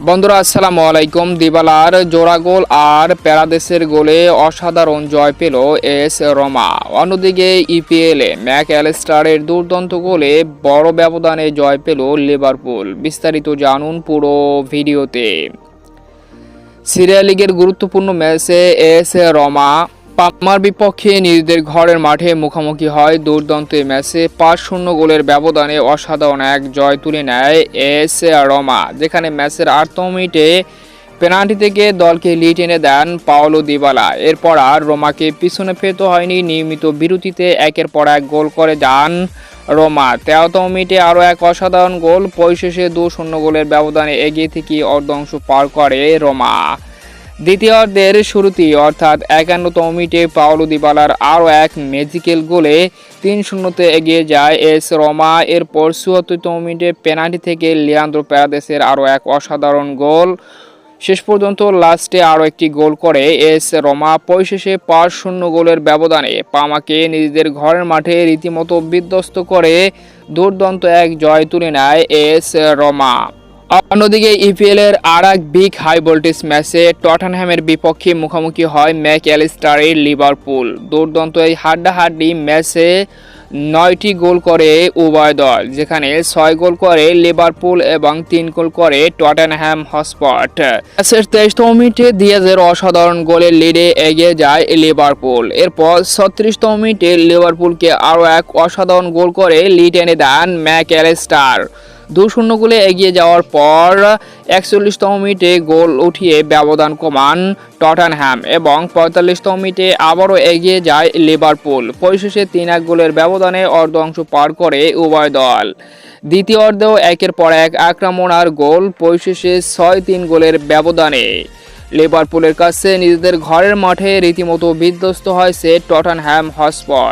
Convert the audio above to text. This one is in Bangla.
বন্ধুরা আসসালামু আলাইকুম। দিবালার জোড়া গোল আর প্যারাদেসের গোলে অসাধারণ জয় পেল এস রোমা। অন্যদিকে ইপিএলে ম্যাক অ্যালিস্টারের দুর্দান্ত গোলে বড় ব্যবধানে জয় পেল লিভারপুল। বিস্তারিত জানুন পুরো ভিডিওতে। সিরিয়া লিগের গুরুত্বপূর্ণ ম্যাচে এস রোমা পালমার বিপক্ষে নিজেদের ঘরের মাঠে মুখোমুখি হয়। দুর্দান্ত এই ম্যাচে 5-0 গোলের ব্যবধানে অসাধারণ এক জয় তুলে নেয় এস রোমা, যেখানে ম্যাচের 8তম মিনিটে পেনাল্টি থেকে দলকে লিড এনে দেন পাওলো দিবালা। এরপর আর রোমাকে পিছনে ফেরতে হয়নি। নিয়মিত বিরতিতে একের পর এক গোল করে যান রোমা। 13তম মিনিটে আরও এক অসাধারণ গোল। পরিশেষে 2-0 গোলের ব্যবধানে এগিয়ে থেকে অর্ধাংশ পার করে রোমা। দ্বিতীয়ার্ধের শুরুতেই অর্থাৎ 51তম মিনিটে পাওলো দিবালার আরও এক ম্যাজিক্যাল গোলে 3-0 এগিয়ে যায় এস রোমা। এরপর 74তম মিনিটে পেনাল্টি থেকে লিয়ান্দ্রো প্যারাদেসের আরও এক অসাধারণ গোল। শেষ পর্যন্ত লাস্টে আরও একটি গোল করে এস রোমা। পরিশেষে 5-0 গোলের ব্যবধানে পামাকে নিজেদের ঘরের মাঠে রীতিমতো বিধ্বস্ত করে দুর্দান্ত এক জয় তুলে নেয় এস রোমা। অন্যদিকে ইপিএল এর আর এক বিগ হাই ভোল্টেজ ম্যাচে টটনহ্যামের বিপক্ষে মুখোমুখি হয় ম্যাক অ্যালিস্টারের লিভারপুল। দুর্দান্ত এই হাড্ডাহাড্ডি ম্যাচে 9টি গোল করে উভয় দল, যেখানে 6 গোল করে লিভারপুল এবং 3 গোল করে টটেনহ্যাম হটস্পার। ম্যাচের 23তম মিনিটে দিয়াজের অসাধারণ গোলের লিডে এগিয়ে যায় লিভারপুল। এরপর 36তম মিনিটে লিভারপুলকে আরও এক অসাধারণ গোল করে লিড এনে দেন ম্যাক অ্যালিস্টার। 2-0 গোলে এগিয়ে যাওয়ার পর 41তম মিনিটে গোল উঠিয়ে ব্যবধান কমান টটেনহ্যাম এবং 45তম মিনিটে আবারও এগিয়ে যায় লিভারপুল। পরিশেষে 3-1 গোলের ব্যবধানে অর্ধাংশ পার করে উভয় দল। দ্বিতীয় অর্ধেও একের পর এক আক্রমণ আর গোল। পরিশেষে 6-3 গোলের ব্যবধানে লিভারপুলের কাছে নিজেদের ঘরের মাঠে রীতিমতো বিধ্বস্ত হয়েছে টটেনহ্যাম হটস্পার।